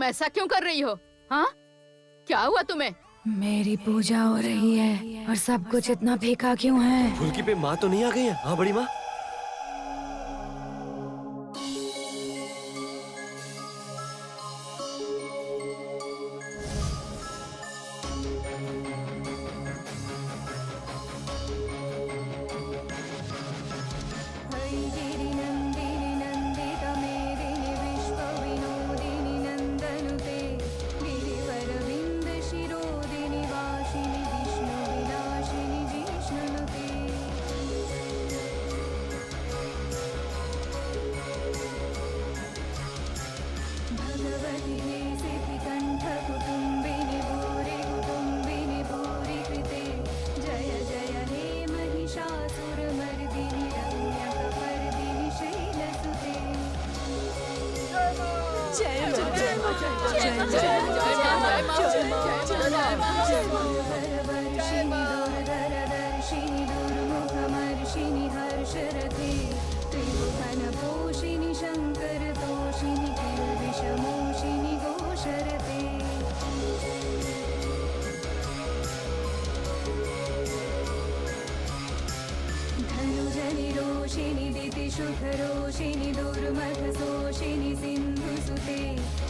ऐसा क्यों कर रही हो? हाँ, क्या हुआ तुम्हें? मेरी पूजा हो रही है और सब कुछ इतना फीका क्यों है? फुल्की पे माँ तो नहीं आ गई है? हाँ बड़ी माँ। शुभरोषिणि दुर्मथशोषिणि सिन्धुसुते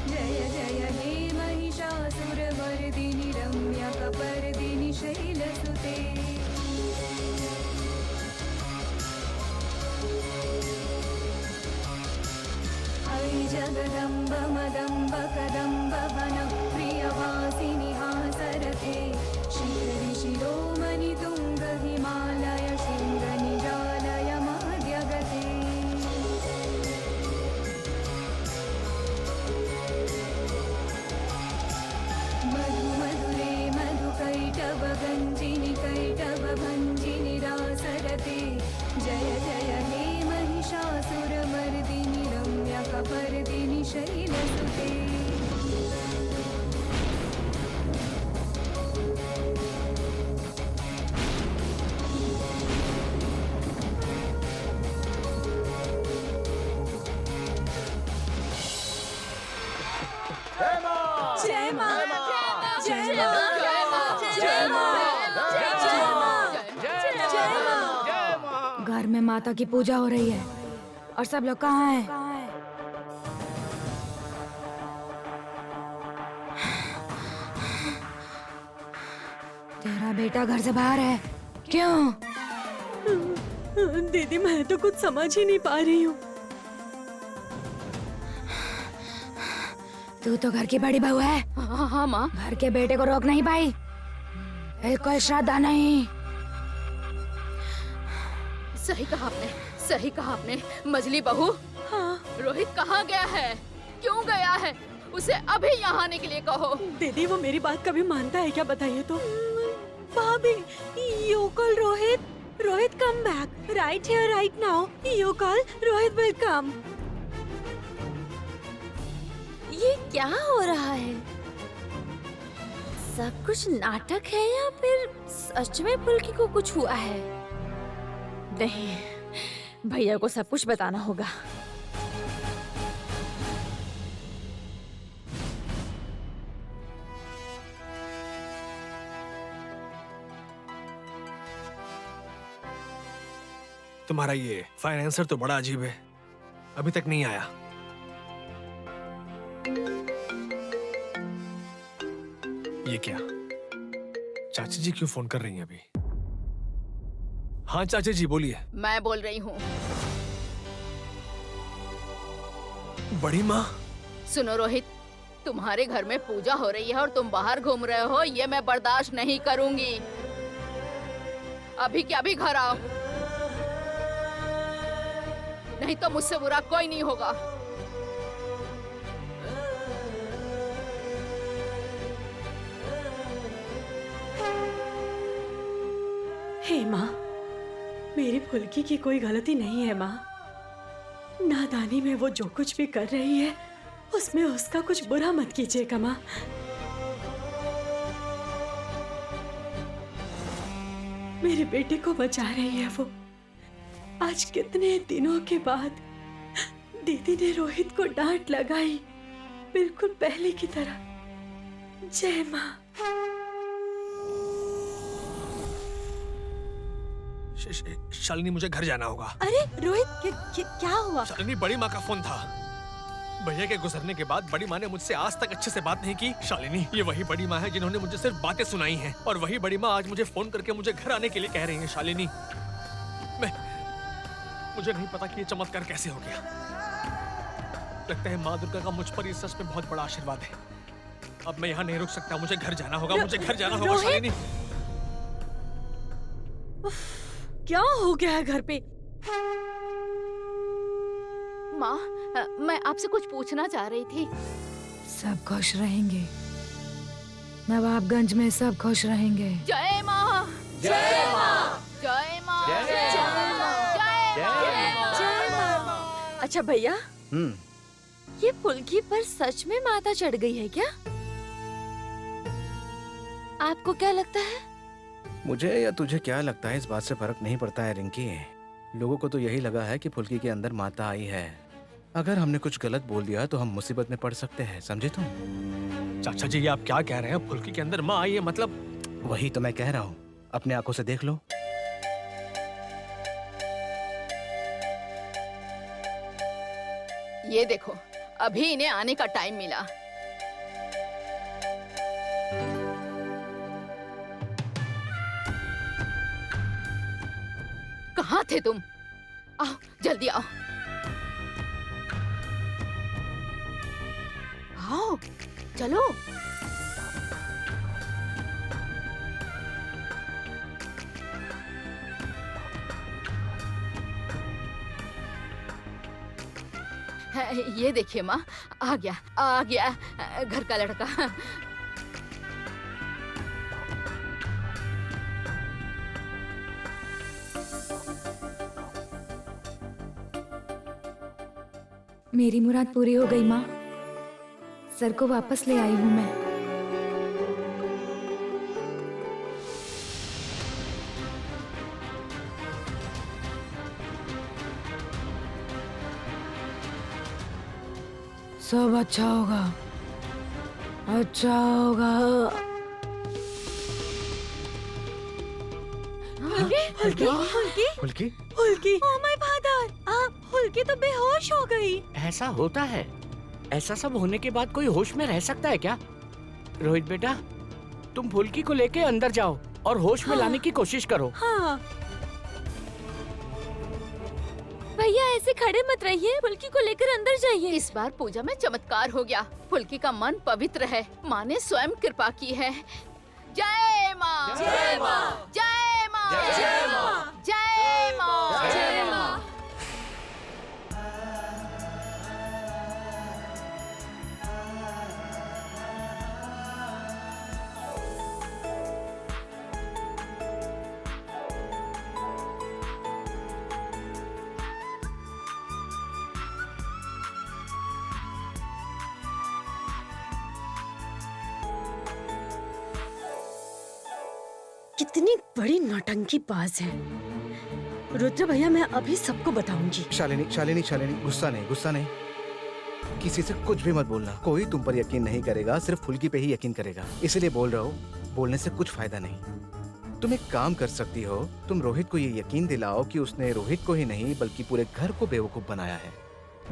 जय जय हे महिषासुरमर्दिनि रम्यकपर्दिनि शैलसुते। ऐ जगदम्ब मदम्ब कदम्ब वनप्रियवासिनि हासरथे शिखरि शिरोमणि तुङ्ग हिमालय शृङ्गनिजालय माद्यगते। मधु मधुरे मधुकैटभ गञ्जिनि कैटभ भञ्जिनि रासरते जय जय हे महिषासुरमर्दिनि रम्यकपर्दिनि शैलसुते। जय माँ, जय माँ। घर में माता की पूजा हो रही है और सब लोग कहाँ हैं? तेरा बेटा घर से बाहर है, क्यों? दीदी मैं तो कुछ समझ ही नहीं पा रही हूँ। तू तो घर की बड़ी बहू है। हाँ माँ। घर के बेटे को रोक नहीं पाई, कोई श्रद्धा नहीं। सही कहा आपने, सही कहा आपने। मजली बहू, हाँ रोहित कहाँ गया है? क्यों गया है? उसे अभी यहाँ आने के लिए कहो। दीदी वो मेरी बात कभी मानता है क्या, बताइए तो। भाभी, you call Rohit, Rohit come back right here right now, you call Rohit will come. ये क्या हो रहा है? सब कुछ नाटक है या फिर सच में फुल्की को कुछ हुआ है? नहीं, भैया को सब कुछ बताना होगा। तुम्हारा ये फाइनेंसर तो बड़ा अजीब है, अभी तक नहीं आया। ये क्या? चाची जी क्यों फोन कर रही हैं अभी? हाँ चाची जी बोलिए। मैं बोल रही हूँ। बड़ी माँ। सुनो रोहित, तुम्हारे घर में पूजा हो रही है और तुम बाहर घूम रहे हो, ये मैं बर्दाश्त नहीं करूंगी। अभी क्या भी घर आओ, नहीं तो मुझसे बुरा कोई नहीं होगा। हे माँ, मेरी फुल्की की कोई गलती नहीं है माँ। नादानी में वो जो कुछ भी कर रही है उसमें उसका कुछ बुरा मत कीजिएगा माँ। मेरे बेटे को बचा रही है वो। आज कितने दिनों के बाद दीदी ने रोहित को डांट लगाई, बिल्कुल पहले की तरह। जय माँ। शालिनी, मुझे घर जाना होगा। अरे रोहित, क्या हुआ? शालिनी, बड़ी माँ का फोन था। भैया के गुजरने के बाद बड़ी माँ ने मुझसे आज तक अच्छे से बात नहीं की। शालिनी, ये वही बड़ी माँ है जिन्होंने मुझे सिर्फ बातें सुनाई हैं, और वही बड़ी माँ आज मुझे फोन करके मुझे घर आने के लिए कह रही है। शालिनी, मुझे नहीं पता कि ये चमत्कार कैसे हो गया। लगता है माँ दुर्गा का मुझ पर इस सच में बहुत बड़ा आशीर्वाद है। अब मैं यहाँ नहीं रुक सकता, मुझे घर जाना होगा, मुझे घर जाना होगा। शालिनी, क्या हो गया है घर पे? माँ, मैं आपसे कुछ पूछना चाह रही थी। सब खुश रहेंगे, नवाबगंज में सब खुश रहेंगे। जय माँ, जय माँ, जय माँ, जय माँ। अच्छा भैया, ये फुल्की पर सच में माता चढ़ गई है क्या? आपको क्या लगता है? मुझे या तुझे क्या लगता है, इस बात से फर्क नहीं पड़ता है रिंकी। लोगों को तो यही लगा है कि फुल्की के अंदर माता आई है। अगर हमने कुछ गलत बोल दिया तो हम मुसीबत में पड़ सकते हैं, समझे तुम? चाचा जी, ये आप क्या कह रहे हैं? फुल्की के अंदर माँ आई है मतलब? वही तो मैं कह रहा हूँ, अपने आंखों से देख लो। ये देखो, अभी इन्हें आने का टाइम मिला। कहाँ थे तुम? आओ, जल्दी आओ। आओ, चलो। ये देखिए माँ, आ गया घर का लड़का। मेरी मुराद पूरी हो गई माँ, सर को वापस ले आई हूँ मैं। सब अच्छा होगा, अच्छा होगा। फुल्की, फुल्की, फुल्की, फुल्की, ओह माय फादर, फुल्की तो बेहोश हो गई। ऐसा होता है? ऐसा सब होने के बाद कोई होश में रह सकता है क्या? रोहित बेटा, तुम फुल्की को लेके अंदर जाओ और होश में लाने की कोशिश करो। हाँ। भैया ऐसे खड़े मत रहिए, फुल्की को लेकर अंदर जाइए। इस बार पूजा में चमत्कार हो गया। फुल्की का मन पवित्र है, माँ ने स्वयं कृपा की है। जय माँ, जय माँ, जय माँ, जय माँ, जय माँ, जय माँ। कितनी बड़ी नौटंकी बाज है। रुद्र भैया, मैं अभी सबको बताऊंगी। शालिनी, शालिनी, शालिनी, गुस्सा नहीं, गुस्सा नहीं। किसी से कुछ भी मत बोलना। कोई तुम पर यकीन नहीं करेगा, सिर्फ फुल्की पे ही यकीन करेगा। इसीलिए बोल रहा हूँ, बोलने से कुछ फायदा नहीं। तुम एक काम कर सकती हो, तुम रोहित को ये यकीन दिलाओ कि उसने रोहित को ही नहीं बल्कि पूरे घर को बेवकूफ बनाया है।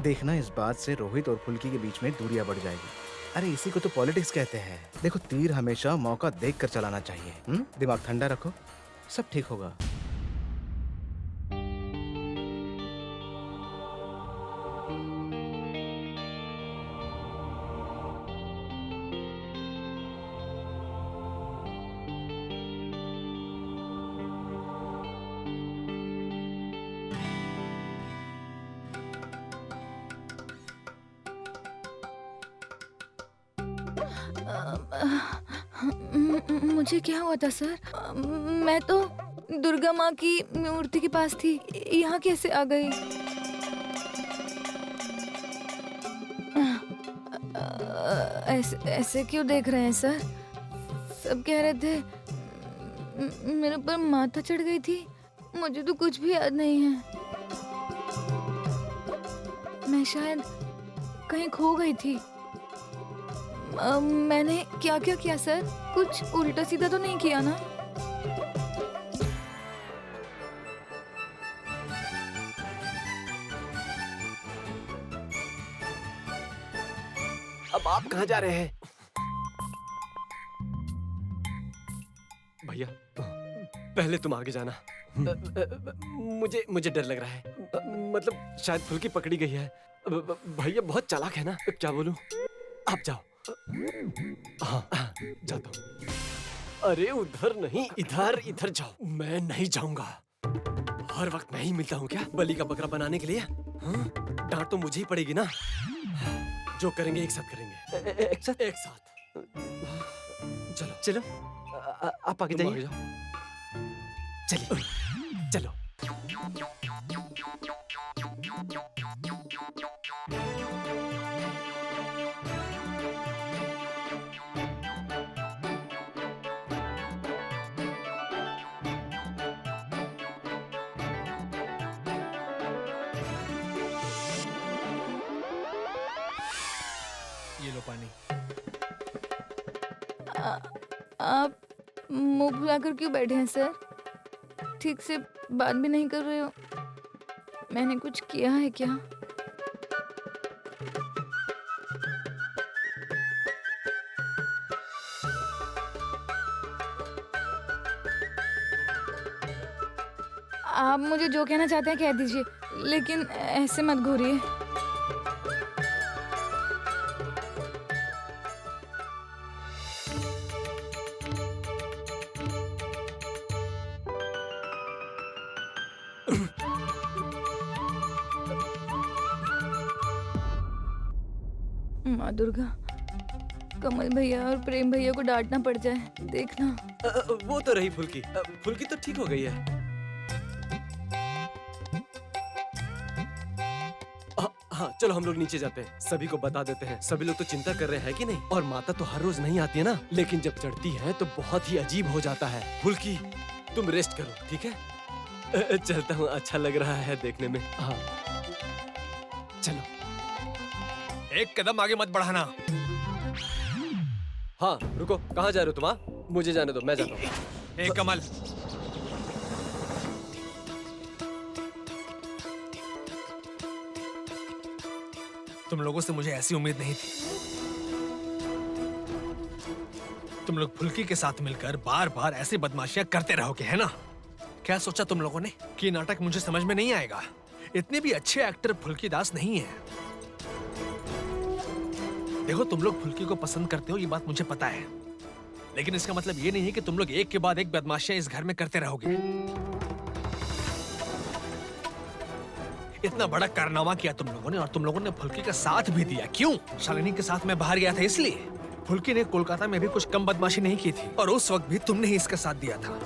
देखना, इस बात से रोहित और फुल्की के बीच में दूरियां बढ़ जाएगी। अरे इसी को तो पॉलिटिक्स कहते हैं। देखो, तीर हमेशा मौका देख कर चलाना चाहिए। दिमाग ठंडा रखो, सब ठीक होगा। मुझे क्या हुआ था सर? मैं तो दुर्गा माँ की मूर्ति के पास थी, यहाँ कैसे आ गई? ऐसे क्यों देख रहे हैं सर? सब कह रहे थे मेरे ऊपर माता चढ़ गई थी। मुझे तो कुछ भी याद नहीं है। मैं शायद कहीं खो गई थी। मैंने क्या क्या किया सर? कुछ उल्टा सीधा तो नहीं किया ना? अब आप कहाँ जा रहे हैं? भैया, पहले तुम आगे जाना। मुझे डर लग रहा है। मतलब शायद फुल्की पकड़ी गई है। भैया बहुत चालाक है ना, क्या बोलूं? आप जाओ। हाँ, जाता हूँ। अरे उधर नहीं, इधर जाओ। मैं नहीं जाऊंगा। हर वक्त मैं ही मिलता हूँ क्या बलि का बकरा बनाने के लिए? हाँ? डांट तो मुझे ही पड़ेगी ना। जो करेंगे एक साथ करेंगे। एक साथ। चलो चलो, आप आगे जाइए। चलिए चलो। ये लो पानी। आप मुंह फुलाकर क्यों बैठे हैं सर? ठीक से बात भी नहीं कर रहे हो। मैंने कुछ किया है क्या? आप मुझे जो कहना चाहते हैं कह दीजिए, लेकिन ऐसे मत घूरिए। माँ दुर्गा, कमल भैया और प्रेम भैया को डांटना पड़ जाए, देखना। वो तो रही फुल्की। फुल्की तो ठीक हो गई है। हाँ चलो हम लोग नीचे जाते हैं, सभी को बता देते हैं। सभी लोग तो चिंता कर रहे हैं कि नहीं? और माता तो हर रोज नहीं आती है ना, लेकिन जब चढ़ती है तो बहुत ही अजीब हो जाता है। फुल्की तुम रेस्ट करो, ठीक है? चलता हूँ, अच्छा लग रहा है देखने में। हाँ चलो। एक कदम आगे मत बढ़ाना। हाँ रुको, कहाँ जा रहे हो तुम? हाँ मुझे जाने दो, मैं जाता हूँ। एक कमल, तुम लोगों से मुझे ऐसी उम्मीद नहीं थी। तुम लोग फुल्की के साथ मिलकर बार बार ऐसी बदमाशियां करते रहोगे, है ना? क्या सोचा तुम लोगों ने कि नाटक मुझे समझ में नहीं आएगा? इतने भी अच्छे एक्टर फुल्की दास नहीं है। देखो, तुम लोग फुल्की को पसंद करते हो, ये बात मुझे पता है, लेकिन इसका मतलब ये नहीं है कि तुम लोग एक के बाद एक बदमाशियां इस घर में करते रहोगे। इतना बड़ा कारनामा किया तुम लोगों ने, और तुम लोगों ने फुल्की का साथ भी दिया। क्यों? शालिनी के साथ मैं बाहर गया था इसलिए। फुल्की ने कोलकाता में भी कुछ कम बदमाशी नहीं की थी, और उस वक्त भी तुमने ही इसका साथ दिया था।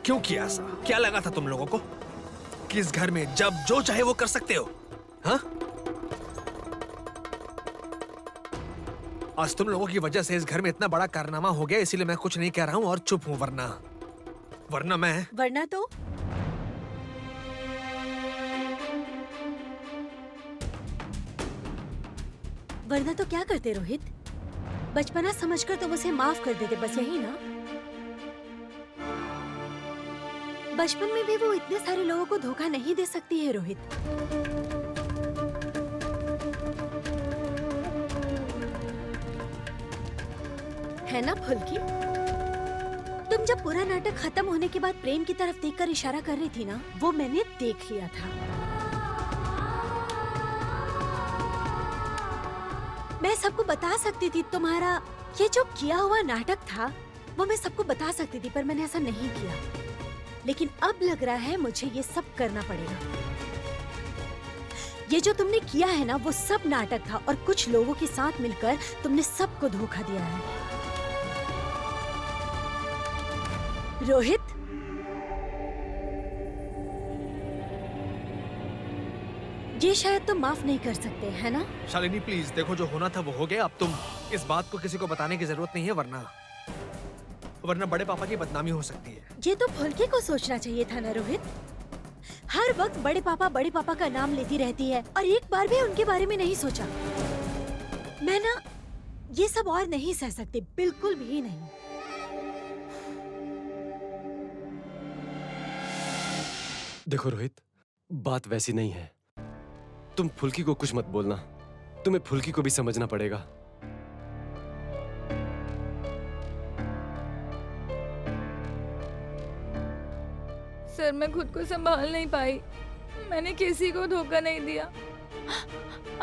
क्यों किया ऐसा? क्या लगा था तुम लोगों को कि इस घर में जब जो चाहे वो कर सकते हो? हाँ? आज तुम लोगों की वजह से इस घर में इतना बड़ा कारनामा हो गया, इसीलिए मैं कुछ नहीं कह रहा हूँ और चुप हूँ। वरना तो क्या करते रोहित? बचपना समझकर तुम उसे माफ कर देते, बस यही ना? बचपन में भी वो इतने सारे लोगों को धोखा नहीं दे सकती है रोहित। है ना फुल्की? तुम जब पूरा नाटक खत्म होने के बाद प्रेम की तरफ देखकर इशारा कर रही थी ना, वो मैंने देख लिया था। मैं सबको बता सकती थी तुम्हारा ये जो किया हुआ नाटक था, वो मैं सबको बता सकती थी, पर मैंने ऐसा नहीं किया। लेकिन अब लग रहा है मुझे ये सब करना पड़ेगा। ये जो तुमने किया है ना, वो सब नाटक था, और कुछ लोगों के साथ मिलकर तुमने सबको धोखा दिया है। रोहित, ये शायद तुम माफ नहीं कर सकते, है ना? शालिनी प्लीज, देखो जो होना था वो हो गया। अब तुम इस बात को किसी को बताने की जरूरत नहीं है, वरना बड़े पापा की बदनामी हो सकती है। ये तो फुल्की को सोचना चाहिए था ना रोहित। हर वक्त बड़े पापा का नाम लेती रहती है, और एक बार भी उनके बारे में नहीं सोचा। ये सब और नहीं सह सकते, बिल्कुल भी नहीं। देखो रोहित, बात वैसी नहीं है। तुम फुल्की को कुछ मत बोलना, तुम्हें फुल्की को भी समझना पड़ेगा। सर मैं खुद को संभाल नहीं पाई, मैंने किसी को धोखा नहीं दिया।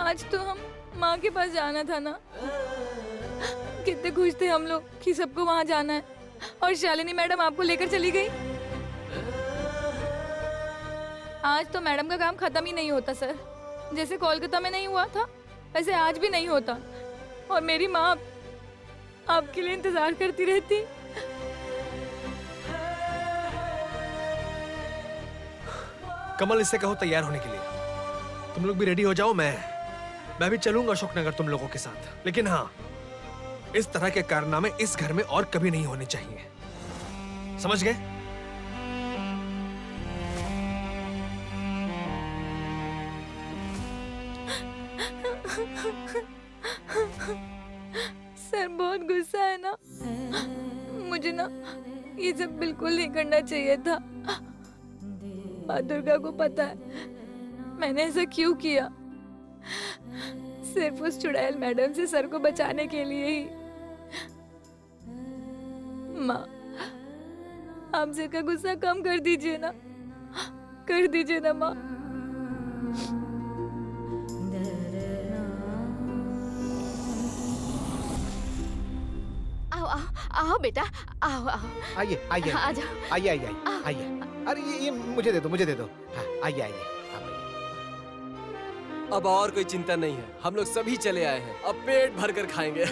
आज तो हम माँ के पास जाना था ना, कितने खुश थे हम लोग कि सबको वहाँ जाना है, और शालिनी मैडम आपको लेकर चली गई। आज तो मैडम का काम खत्म ही नहीं होता सर। जैसे कोलकाता में नहीं हुआ था वैसे आज भी नहीं होता, और मेरी माँ आपके लिए इंतजार करती रहती। कमल, इससे कहो तैयार होने के लिए। तुम लोग भी रेडी हो जाओ, मैं भी चलूंगा अशोकनगर तुम लोगों के साथ। लेकिन हाँ, इस तरह के कारनामे इस घर में और कभी नहीं होने चाहिए, समझ गए? सर बहुत गुस्सा है ना, मुझे ना ये सब बिल्कुल नहीं करना चाहिए था। माँ दुर्गा को पता है मैंने ऐसा क्यों किया, सिर्फ उस चुड़ैल मैडम से सर को बचाने के लिए ही। माँ, आप सर का गुस्सा कम कर दीजिए ना, कर दीजिए ना माँ। आओ आओ आओ बेटा, आओ आओ। आइए आइए आ जाओ। आइए आइए आइए। अरे ये मुझे दे दो, मुझे दे दो। हाँ आइए आइए, आप आइए। अब और कोई चिंता नहीं है, हम लोग सभी चले आए हैं, अब पेट भर कर खाएंगे।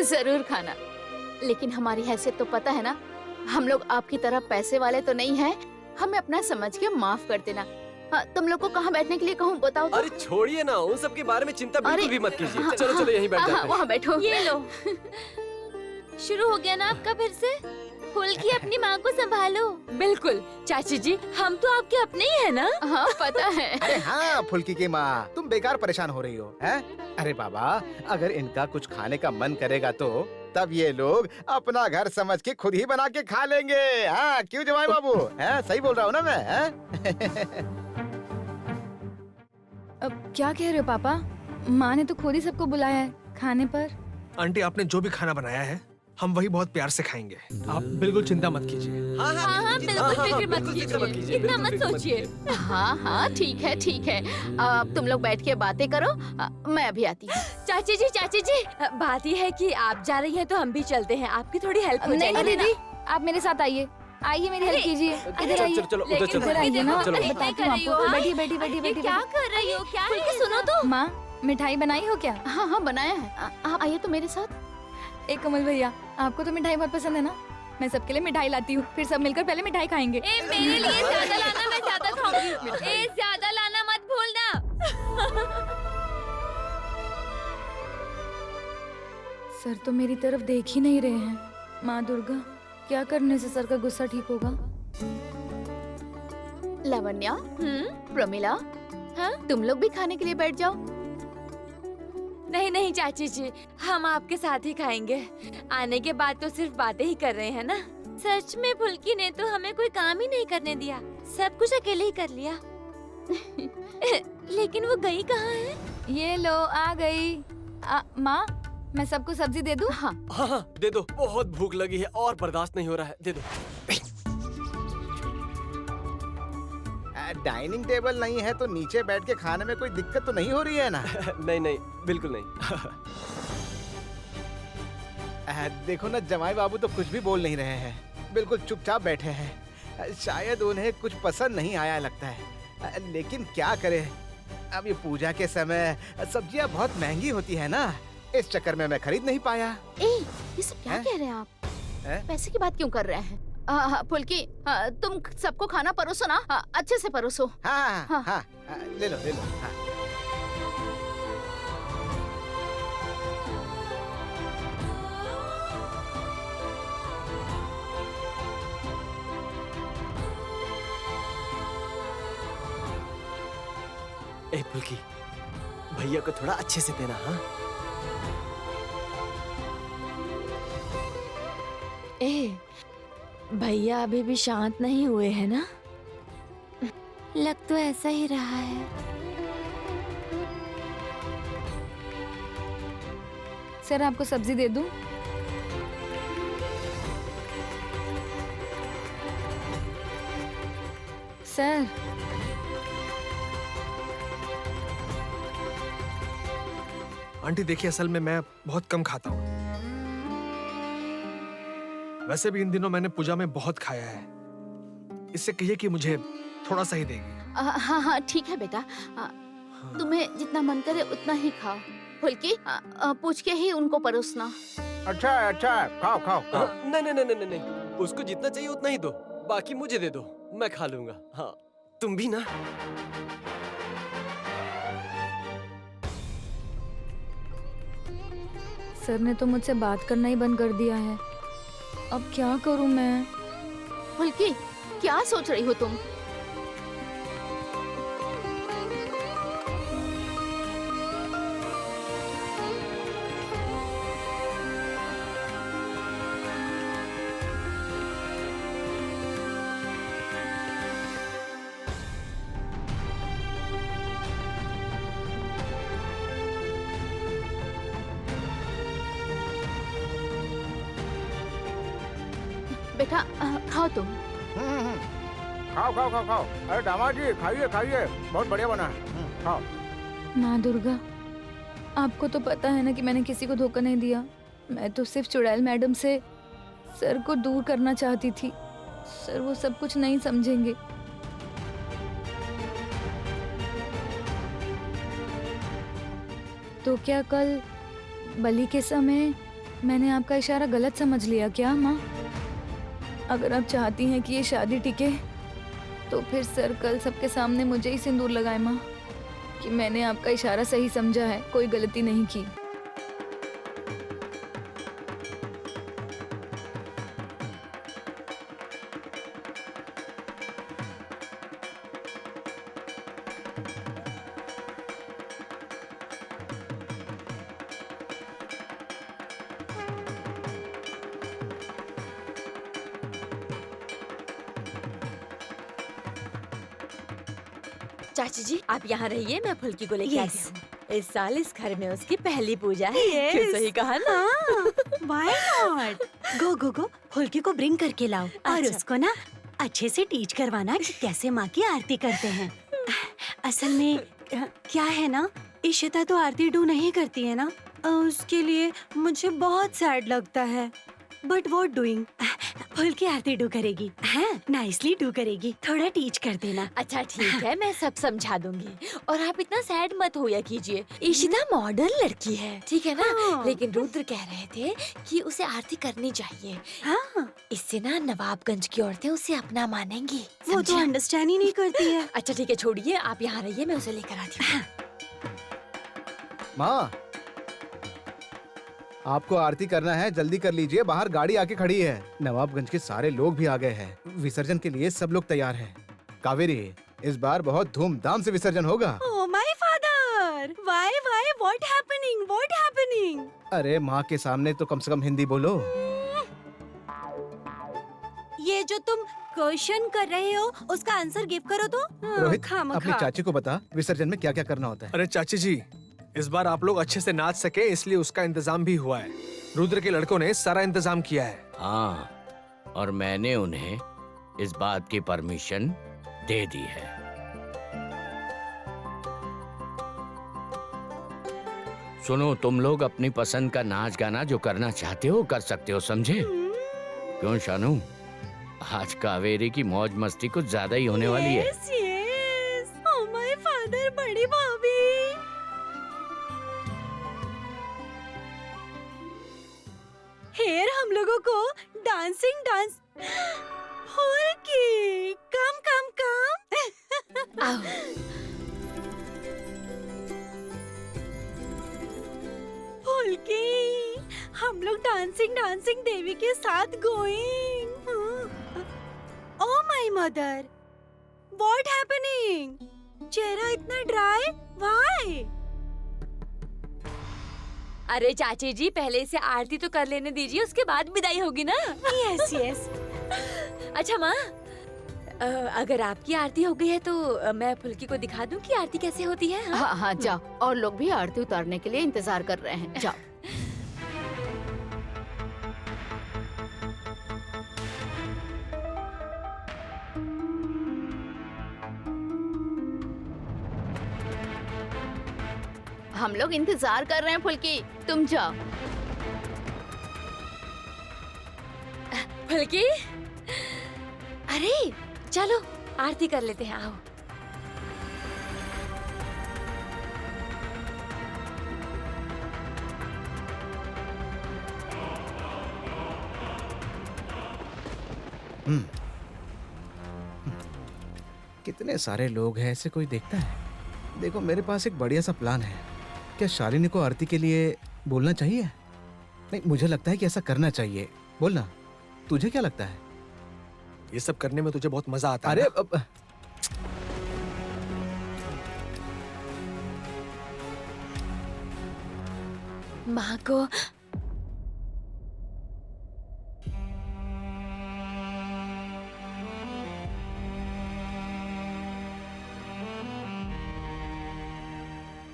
जरूर खाना, लेकिन हमारी हैसियत तो पता है ना, हम लोग आपकी तरह पैसे वाले तो नहीं हैं। हमें अपना समझ के माफ कर देना। हाँ, तुम लोग को कहाँ बैठने के लिए कहूँ बताओ तो? अरे छोड़िए ना, उन सब के बारे में चिंता बिल्कुल भी मत कीजिए। चलो चलो यहीं बैठ जाते हैं। वहाँ बैठो। ये लो। शुरू हो गया ना आपका फिर से? फुल्की अपनी माँ को संभालो। बिल्कुल चाची जी, हम तो आपके अपने ही है ना। हाँ पता है। अरे हाँ फुल्की की माँ, तुम बेकार परेशान हो रही हो, हैं? अरे बाबा, अगर इनका कुछ खाने का मन करेगा तो तब ये लोग अपना घर समझ के खुद ही बना के खा लेंगे। हाँ क्यों जमाई बाबू, हैं? सही बोल रहा हूँ ना मैं, हैं? अब क्या कह रहे हो पापा? माँ ने तो खुद ही सबको बुलाया है खाने पर। आंटी, आपने जो भी खाना बनाया है हम वही बहुत प्यार से खाएंगे, आप बिल्कुल चिंता मत कीजिए। हाँ हाँ बिल्कुल फिक्र मत कीजिए, इतना मत सोचिए। हाँ हाँ ठीक है ठीक है। अब तुम लोग बैठ के बातें करो, मैं अभी आती हूँ। चाची जी, बात ये है कि आप जा रही हैं तो हम भी चलते हैं, आपकी थोड़ी हेल्प हो नहीं जाएगी। नहीं दीदी, आप मेरे साथ आइए, आइए मेरी हेल्प कीजिए। इधर आइए, चलो उधर चलो। इधर आइए ना, चलो। बताती हूँ आपको। बैठिए बैठिए बैठिए बैठिए। क्या कर रही हो? क्या है? सुनो तो। माँ, मिठाई बनाई हो क्या? हाँ हाँ बनाया है, आप आइए तो मेरे साथ। एक कमल भैया, आपको तो मिठाई बहुत पसंद है ना, मैं सबके लिए मिठाई लाती हूँ, फिर सब मिलकर पहले मिठाई खाएंगे। ए, मेरे लिए ज्यादा लाना, मैं ज्यादा खाऊंगी। ए, ज्यादा लाना मत भूलना। सर तो मेरी तरफ देख ही नहीं रहे हैं। माँ दुर्गा, क्या करने से सर का गुस्सा ठीक होगा? लावण्या, प्रमिला, हाँ तुम लोग भी खाने के लिए बैठ जाओ। नहीं नहीं चाची जी, हम आपके साथ ही खाएंगे। आने के बाद तो सिर्फ बातें ही कर रहे हैं ना। सच में फुल्की ने तो हमें कोई काम ही नहीं करने दिया, सब कुछ अकेले ही कर लिया। लेकिन वो गई कहाँ है? ये लो आ गई। माँ, मैं सबको सब्जी दे दूँ? हाँ हाँ दे दो, बहुत भूख लगी है और बर्दाश्त नहीं हो रहा है, दे दो। डाइनिंग टेबल नहीं है तो नीचे बैठ के खाने में कोई दिक्कत तो नहीं हो रही है ना? नहीं नहीं बिल्कुल नहीं। देखो ना, जमाई बाबू तो कुछ भी बोल नहीं रहे हैं, बिल्कुल चुपचाप बैठे हैं। शायद उन्हें कुछ पसंद नहीं आया लगता है, लेकिन क्या करें, अब ये पूजा के समय सब्जियां बहुत महंगी होती है ना, इस चक्कर में मैं खरीद नहीं पाया। ये सब क्या कह रहे हैं आप? पैसे की बात क्यों कर रहे हैं? फुल्की, तुम सबको खाना परोसो ना, अच्छे से परोसो। हाँ हाँ, हाँ, ले लो ले लो। हाँ। ए फुल्की, भैया को थोड़ा अच्छे से देना। हाँ ए, भैया अभी भी शांत नहीं हुए हैं ना? लग तो ऐसा ही रहा है। सर आपको सब्जी दे दूं? सर आंटी देखिए, असल में मैं बहुत कम खाता हूँ। वैसे भी इन दिनों मैंने पूजा में बहुत खाया है। इससे कहिए कि मुझे थोड़ा सा ही देगी। हाँ हाँ ठीक है बेटा, तुम्हें जितना मन करे उतना ही खाओ। फुल्की पूछ के ही उनको परोसना। अच्छा अच्छा, खाओ खाओ खाओ। नहीं नहीं नहीं नहीं नहीं, उसको जितना चाहिए उतना ही दो, बाकी मुझे दे दो, मैं खा लूंगा। हाँ तुम भी ना। सर ने तो मुझसे बात करना ही बंद कर दिया है। अब क्या करूं मैं? फुल्की क्या सोच रही हो तुम? बेटा खाओ तुम। खाओ खाओ खाओ खाओ। अरे दामाद जी खाइए खाइए, बहुत बढ़िया बना है। खाओ। माँ दुर्गा, आपको तो पता है ना कि मैंने किसी को धोखा नहीं दिया। मैं तो सिर्फ चुड़ैल मैडम से सर को दूर करना चाहती थी। सर वो सब कुछ नहीं समझेंगे। तो क्या कल बलि के समय मैंने आपका इशारा गलत समझ लिया क्या माँ? अगर आप चाहती हैं कि ये शादी टिके तो फिर सर कल सबके सामने मुझे ही सिंदूर लगाए माँ, कि मैंने आपका इशारा सही समझा है, कोई गलती नहीं की। चाची जी आप यहाँ रहिए, मैं फुल्की को लेके आती हूँ। इस साल इस घर में उसकी पहली पूजा है। क्यों सही कहा ना? Why not? गो गो गो, फुल्की को ब्रिंग करके लाओ और अच्छा। उसको ना अच्छे से टीच करवाना कि कैसे माँ की आरती करते हैं। असल में क्या है ना, इशिता तो आरती डू नहीं करती है ना, उसके लिए मुझे बहुत सैड लगता है। बट वो डूइंग, फुल्की आरती डू करेगी। हाँ नाइसली डू करेगी, थोड़ा टीच कर देना। अच्छा ठीक है, मैं सब समझा दूंगी। और आप इतना सैड मत होया कीजिए, इशिता मॉडर्न लड़की है, ठीक है ना? हाँ। लेकिन रुद्र कह रहे थे कि उसे आरती करनी चाहिए। हाँ इससे ना नवाबगंज की औरतें उसे अपना मानेंगी। वो तो समझा? अंडरस्टैंड ही नहीं करती है। अच्छा ठीक है, छोड़िए, आप यहाँ रहिए, मैं उसे लेकर आती हूँ। माँ, आपको आरती करना है, जल्दी कर लीजिए, बाहर गाड़ी आके खड़ी है। नवाबगंज के सारे लोग भी आ गए हैं, विसर्जन के लिए सब लोग तैयार हैं। कावेरी, इस बार बहुत धूमधाम से विसर्जन होगा। Oh my father! Why? What happening? What happening? अरे माँ के सामने तो कम से कम हिंदी बोलो। ये जो तुम क्वेश्चन कर रहे हो उसका आंसर गिव करो तो। रोहित, खामखा। अपनी चाची को बता विसर्जन में क्या क्या करना होता है। अरे चाची जी, इस बार आप लोग अच्छे से नाच सके इसलिए उसका इंतजाम भी हुआ है। रुद्र के लड़कों ने सारा इंतजाम किया है। हाँ, और मैंने उन्हें इस बात की परमिशन दे दी है। सुनो, तुम लोग अपनी पसंद का नाच गाना जो करना चाहते हो कर सकते हो, समझे? क्यों शानू, आज कावेरी की मौज मस्ती कुछ ज्यादा ही होने वाली है। Yes, yes. Oh my father, बड़ी भाभी। हेयर हम लोगों को डांसिंग डांस। फुल्की, कम कम कम। आओ। फुल्की, हम लोग डांसिंग डांसिंग देवी के साथ going. Oh my mother, what happening? चेहरा इतना ड्राई, व्हाई? अरे चाची जी, पहले इसे आरती तो कर लेने दीजिए, उसके बाद विदाई होगी ना। Yes yes. अच्छा माँ, अगर आपकी आरती हो गई है तो मैं फुल्की को दिखा दूं कि आरती कैसे होती है। हाँ? हाँ हाँ जाओ, और लोग भी आरती उतारने के लिए इंतजार कर रहे हैं, जाओ। हम लोग इंतजार कर रहे हैं फुल्की, तुम जाओ। फुल्की, अरे चलो आरती कर लेते हैं, आओ। कितने सारे लोग हैं, ऐसे कोई देखता है? देखो मेरे पास एक बढ़िया सा प्लान है। क्या शालिनी को आरती के लिए बोलना चाहिए? नहीं, मुझे लगता है कि ऐसा करना चाहिए। बोलना, तुझे क्या लगता है? ये सब करने में तुझे बहुत मजा आता है अरे ना? माँ को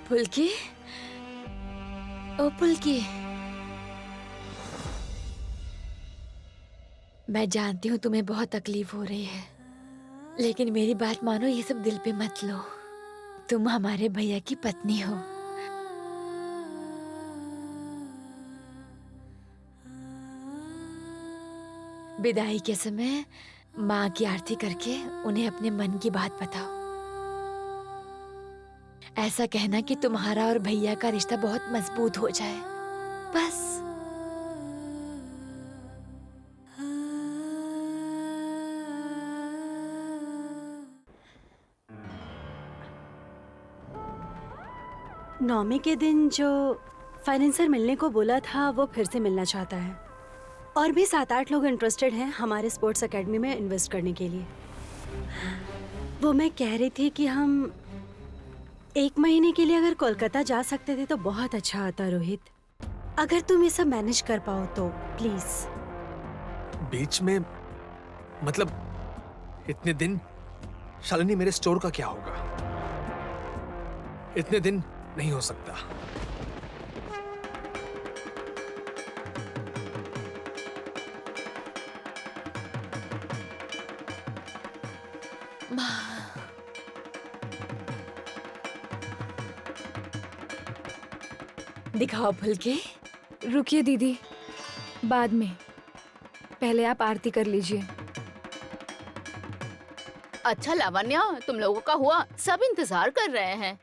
फुल्की, ओ फुल्की, मैं जानती हूँ तुम्हें बहुत तकलीफ हो रही है, लेकिन मेरी बात मानो, ये सब दिल पे मत लो। तुम हमारे भैया की पत्नी हो। विदाई के समय माँ की आरती करके उन्हें अपने मन की बात बताओ। ऐसा कहना कि तुम्हारा और भैया का रिश्ता बहुत मजबूत हो जाए, बस। नौमी के दिन जो फाइनेंसर मिलने को बोला था वो फिर से मिलना चाहता है, और भी 7-8 लोग इंटरेस्टेड हैं हमारे स्पोर्ट्स एकेडमी में इन्वेस्ट करने के लिए। वो मैं कह रही थी कि हम 1 महीने के लिए अगर कोलकाता जा सकते थे तो बहुत अच्छा होता रोहित। अगर तुम ये सब मैनेज कर पाओ तो प्लीज। बीच में मतलब इतने दिन शालिनी, मेरे स्टोर का क्या होगा? इतने दिन नहीं हो सकता। दिखाओ फुल्की। रुकिए दीदी, बाद में, पहले आप आरती कर लीजिए। अच्छा लावण्या, तुम लोगों का हुआ, सब इंतजार कर रहे हैं।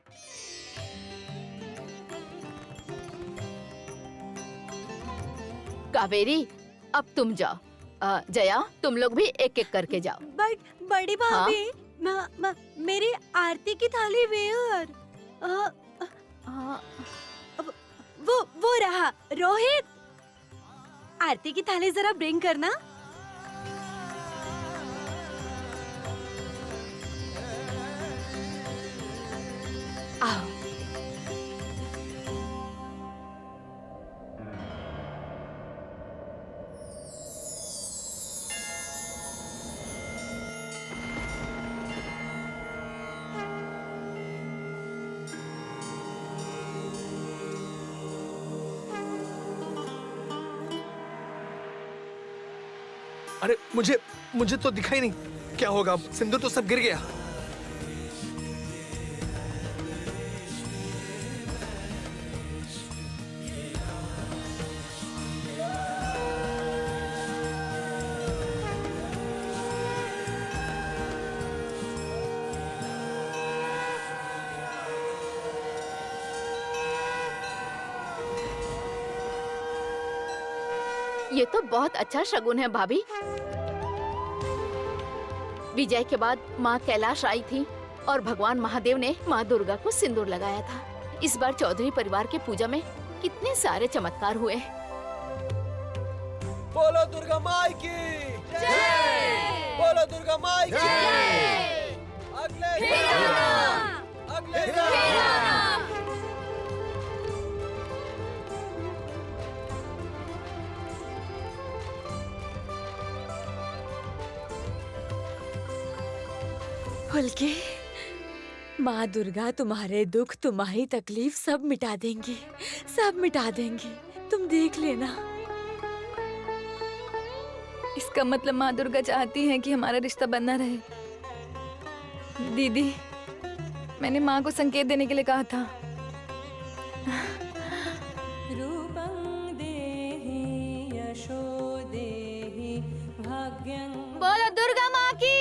कावेरी, अब तुम जाओ। जया, तुम लोग भी एक एक करके जाओ। बट बड़ी भाभी, मेरी आरती की थाली वेयर। वो रहा। रोहित, आरती की थाली जरा ब्रिंग करना। आओ। अरे मुझे तो दिखाई नहीं, क्या होगा? सिंदूर तो सब गिर गया। ये तो बहुत अच्छा शगुन है भाभी। विजय के बाद माँ कैलाश आई थी और भगवान महादेव ने माँ दुर्गा को सिंदूर लगाया था। इस बार चौधरी परिवार के पूजा में कितने सारे चमत्कार हुए। बोलो दुर्गा माई की जय! बोलो दुर्गा माई की जय! अगले साल! फुल्की, माँ दुर्गा तुम्हारे दुख, तुम्हारी तकलीफ सब मिटा देंगी, सब मिटा देंगी। तुम देख लेना। इसका मतलब माँ दुर्गा चाहती हैं कि हमारा रिश्ता बना रहे। दीदी, मैंने माँ को संकेत देने के लिए कहा था। बोलो दुर्गा माँ की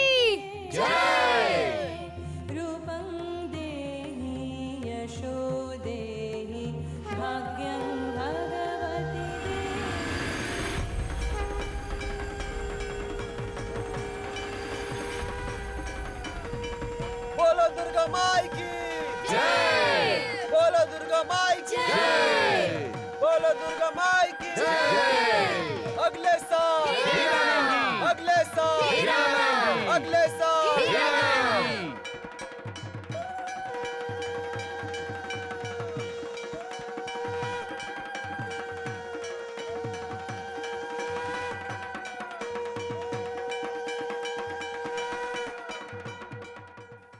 बोलो दुर्गा माई की जय। बोलो दुर्गा माई की जय। बोलो दुर्गा माई की जय। अगले साल, अगले साल, अगले साल।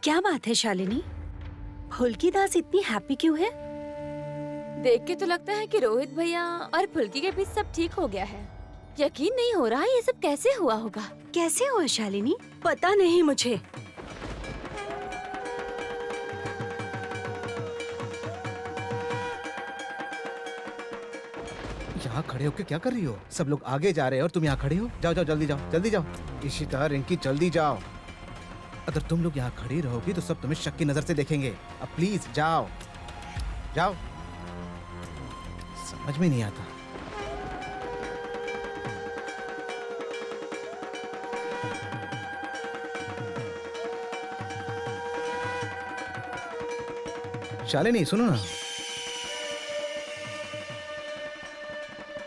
क्या बात है शालिनी? फुल्की दास इतनी हैप्पी क्यों है? देख के तो लगता है कि रोहित भैया और फुल्की के बीच सब ठीक हो गया है। यकीन नहीं हो रहा ये सब कैसे हुआ होगा। कैसे हुआ शालिनी? पता नहीं मुझे। यहाँ खड़े होके क्या कर रही हो? सब लोग आगे जा रहे हैं और तुम यहाँ खड़े हो। जाओ जाओ, जल्दी जाओ, जल्दी जाओ। इशिता, रिंकी, जल्दी जाओ। अगर तुम लोग यहाँ खड़ी रहोगी तो सब तुम्हें शक की नजर से देखेंगे। अब प्लीज जाओ, जाओ। समझ में नहीं आता। शालिनी, सुनो ना।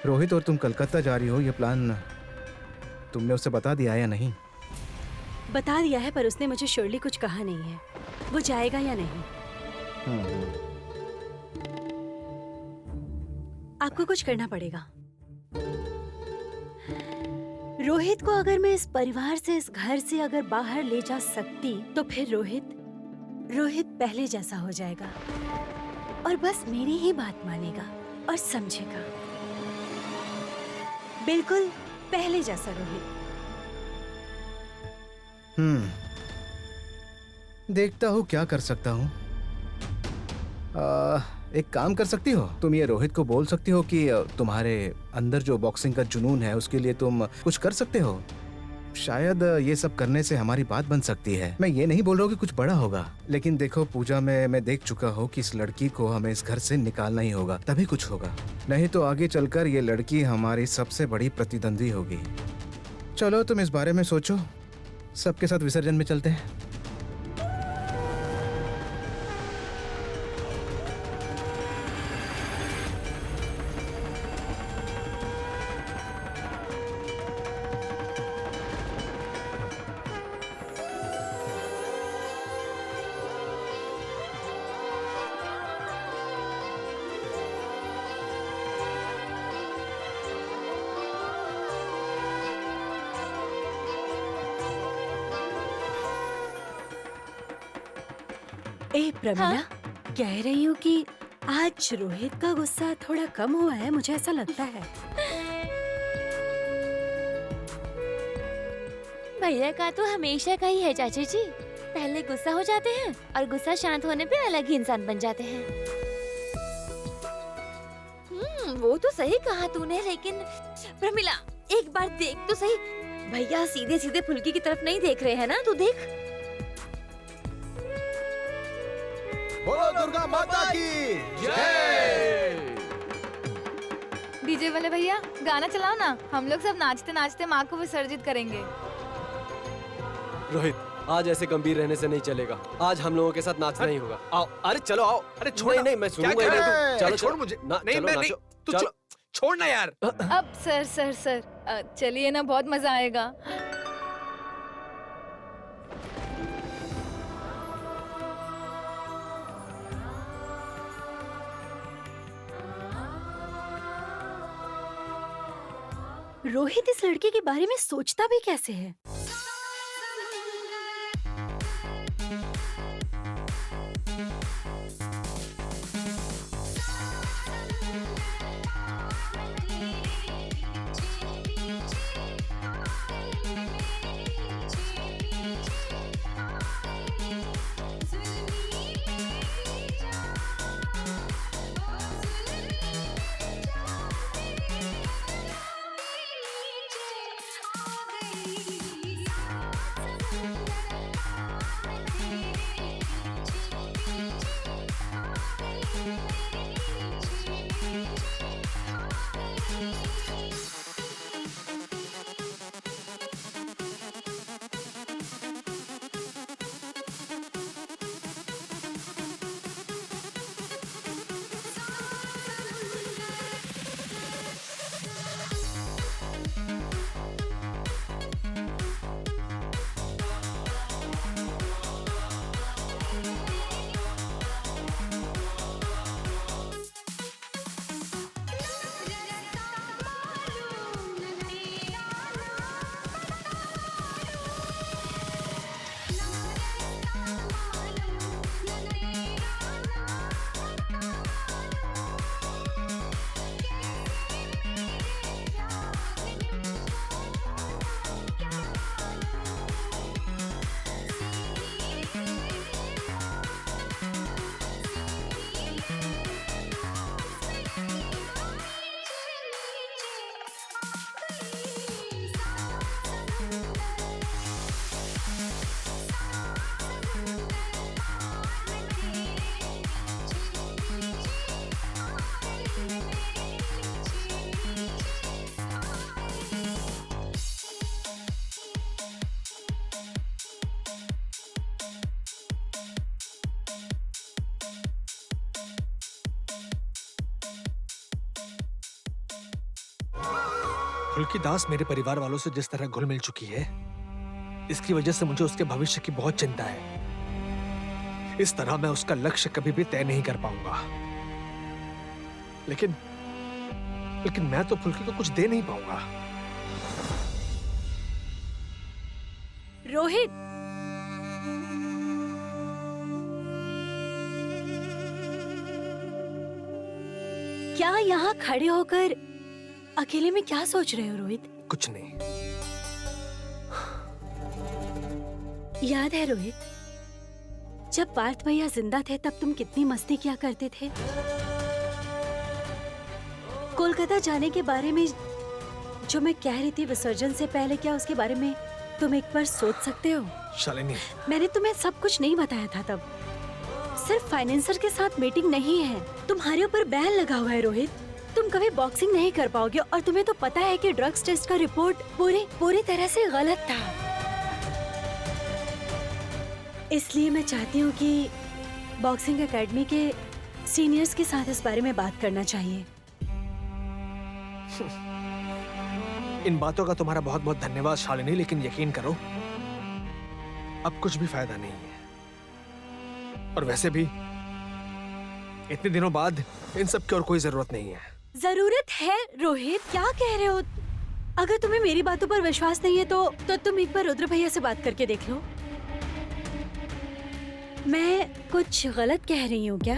रोहित और तुम कलकत्ता जा रही हो, ये प्लान तुमने उसे बता दिया या नहीं? बता दिया है, पर उसने मुझे श्योरली कुछ कहा नहीं है। वो जाएगा या नहीं? आपको कुछ करना पड़ेगा। रोहित को अगर मैं इस परिवार से, इस घर से अगर बाहर ले जा सकती तो फिर रोहित पहले जैसा हो जाएगा और बस मेरी ही बात मानेगा और समझेगा। बिल्कुल पहले जैसा रोहित। देखता हूँ क्या कर सकता हूँ। एक काम कर सकती हो, तुम ये रोहित को बोल सकती हो कि तुम्हारे अंदर जो बॉक्सिंग का जुनून है उसके लिए तुम कुछ कर सकते हो। शायद ये सब करने से हमारी बात बन सकती है। मैं ये नहीं बोल रहा हूँ कि कुछ बड़ा होगा, लेकिन देखो पूजा में मैं देख चुका हूँ कि इस लड़की को हमें इस घर से निकालना ही होगा, तभी कुछ होगा। नहीं तो आगे चलकर ये लड़की हमारी सबसे बड़ी प्रतिद्वंदी होगी। चलो तुम इस बारे में सोचो, सबके साथ विसर्जन में चलते हैं। ए प्रमिला, कह रही हूँ कि आज रोहित का गुस्सा थोड़ा कम हुआ है, मुझे ऐसा लगता है। भैया का तो हमेशा का ही है चाची जी। पहले गुस्सा हो जाते हैं और गुस्सा शांत होने पे अलग ही इंसान बन जाते हैं। वो तो सही कहा तूने, लेकिन प्रमिला एक बार देख तो सही, भैया सीधे सीधे फुल्की की तरफ नहीं देख रहे हैं ना, तू देख। बोलो दुर्गा माता की जय। डीजे वाले भैया गाना चलाओ ना, हम लोग सब नाचते नाचते माँ को विसर्जित करेंगे। रोहित, आज ऐसे गंभीर रहने से नहीं चलेगा। आज हम लोगों के साथ नाचना ही होगा। आओ, अरे चलो आओ। अरे छोड़ नहीं, मैं सुनूंगा ही नहीं। चलो छोड़ चलो। मुझे। ना, नहीं चलो मैं नहीं, नाचो। तू चलो। छोड़ ना यार। अब सर चलिए ना, बहुत मजा आएगा। रोहित इस लड़के के बारे में सोचता भी कैसे है? फुल्की दास मेरे परिवार वालों से जिस तरह घुल मिल चुकी है, इसकी वजह से मुझे उसके भविष्य की बहुत चिंता है। इस तरह मैं उसका लक्ष्य कभी भी तय नहीं कर पाऊंगा। लेकिन मैं तो फुल्की को कुछ दे नहीं पाऊंगा। रोहित, क्या यहाँ खड़े होकर अकेले में क्या सोच रहे हो रोहित? कुछ नहीं। याद है रोहित, जब पार्थ भैया जिंदा थे तब तुम कितनी मस्ती किया करते थे। कोलकाता जाने के बारे में जो मैं कह रही थी विसर्जन से पहले, क्या उसके बारे में तुम एक बार सोच सकते हो? शालिनी, मैंने तुम्हें सब कुछ नहीं बताया था तब। सिर्फ फाइनेंसर के साथ मीटिंग नहीं है, तुम्हारे ऊपर बैन लगा हुआ है रोहित। तुम कभी बॉक्सिंग नहीं कर पाओगे और तुम्हें तो पता है कि ड्रग्स टेस्ट का रिपोर्ट पूरी तरह से गलत था। इसलिए मैं चाहती हूँ कि बॉक्सिंग एकेडमी के सीनियर्स के साथ इस बारे में बात करना चाहिए। इन बातों का तुम्हारा बहुत बहुत धन्यवाद शालिनी, लेकिन यकीन करो अब कुछ भी फायदा नहीं है। और वैसे भी इतने दिनों बाद इन सब की और कोई जरूरत नहीं है। जरूरत है रोहित, क्या कह रहे हो? अगर तुम्हें मेरी बातों पर विश्वास नहीं है तो तुम एक बार रुद्र भैया से बात करके देख लो। मैं कुछ गलत कह रही हूँ क्या?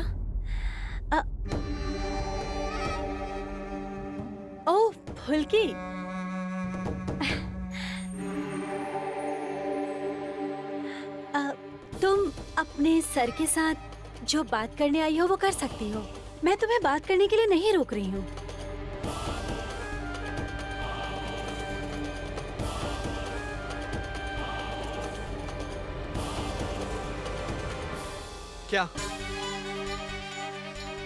ओह फुल्की, तुम अपने सर के साथ जो बात करने आई हो वो कर सकती हो। मैं तुम्हें बात करने के लिए नहीं रोक रही हूँ। क्या?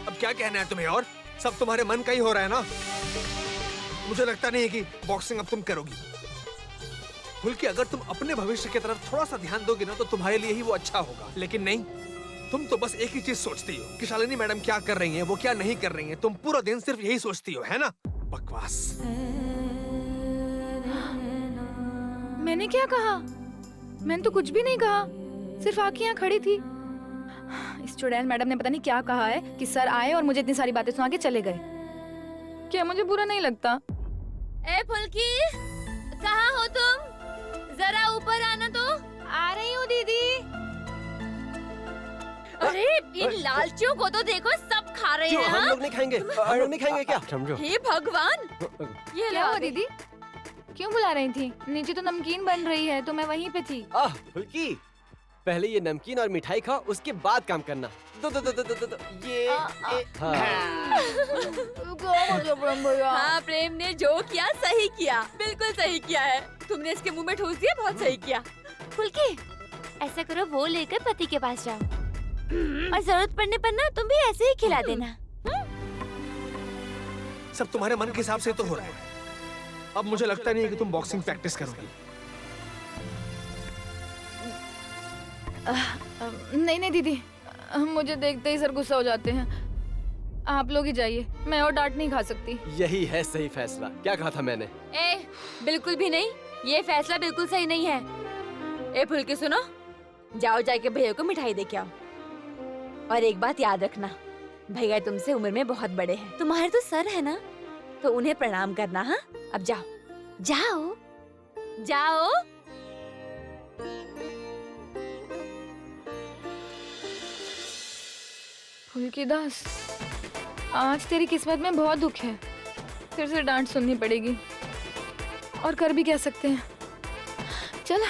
अब क्या कहना है तुम्हें? और सब तुम्हारे मन का ही हो रहा है ना? मुझे लगता नहीं है कि बॉक्सिंग अब तुम करोगी। फुल्की, अगर तुम अपने भविष्य की तरफ थोड़ा सा ध्यान दोगे ना तो तुम्हारे लिए ही वो अच्छा होगा। लेकिन नहीं, तुम तो बस एक ही चीज सोचती हो कि शालिनी मैडम क्या कर रही हैं, वो क्या नहीं कर रही हैं। तुम पूरा दिन सिर्फ यही सोचती हो, है ना? बकवास। मैंने क्या कहा? मैंने तो कुछ भी नहीं कहा, सिर्फ आके यहाँ खड़ी थी। इस चुड़ैल मैडम ने पता नहीं क्या कहा है कि सर आए और मुझे इतनी सारी बातें सुना के चले गए। क्या मुझे बुरा नहीं लगता? ए फुल्की, कहाँ हो तुम? जरा ऊपर आना तो। आ रही हूँ दीदी। अरे इन लालचियों को तो देखो, सब खा रहे क्यों हैं। हम लोग नहीं खाएंगे? हम लोग नहीं खाएंगे क्या? समझो। हे भगवान, ये क्या हुआ दीदी? क्यों बुला रही थी? नीचे तो नमकीन बन रही है तो मैं वहीं पे थी। फुल्की, पहले ये नमकीन और मिठाई खाओ, उसके बाद काम करना। दो दो दो दो दो, दो। ये हाँ। हाँ, प्रेम ने जो किया सही किया, बिल्कुल सही किया है। तुमने इसके मुंह में ठूस दिया, बहुत सही किया। फुल्की, ऐसा करो, वो लेकर पति के पास जाओ और जरूरत पड़ने पर ना तुम भी ऐसे ही खिला देना। सब तुम्हारे मन के हिसाब से तो हो रहा है। अब मुझे लगता नहीं है कि तुम बॉक्सिंग प्रैक्टिस करोगी। नहीं दीदी, मुझे देखते ही सर गुस्सा हो जाते हैं। आप लोग ही जाइए, मैं और डांट नहीं खा सकती। यही है सही फैसला। क्या कहा था मैंने? ए, बिल्कुल भी नहीं, ये फैसला बिल्कुल सही नहीं है। ए फुल्की सुनो, जाओ जाके भैया को मिठाई दे के आओ। और एक बात याद रखना, भैया तुमसे उम्र में बहुत बड़े हैं, तुम्हारे तो सर है ना, तो उन्हें प्रणाम करना। हाँ, अब जाओ जाओ जाओ। फुल्की दास, आज तेरी किस्मत में बहुत दुख है। फिर से डांट सुननी पड़ेगी, और कर भी क्या सकते हैं। चल।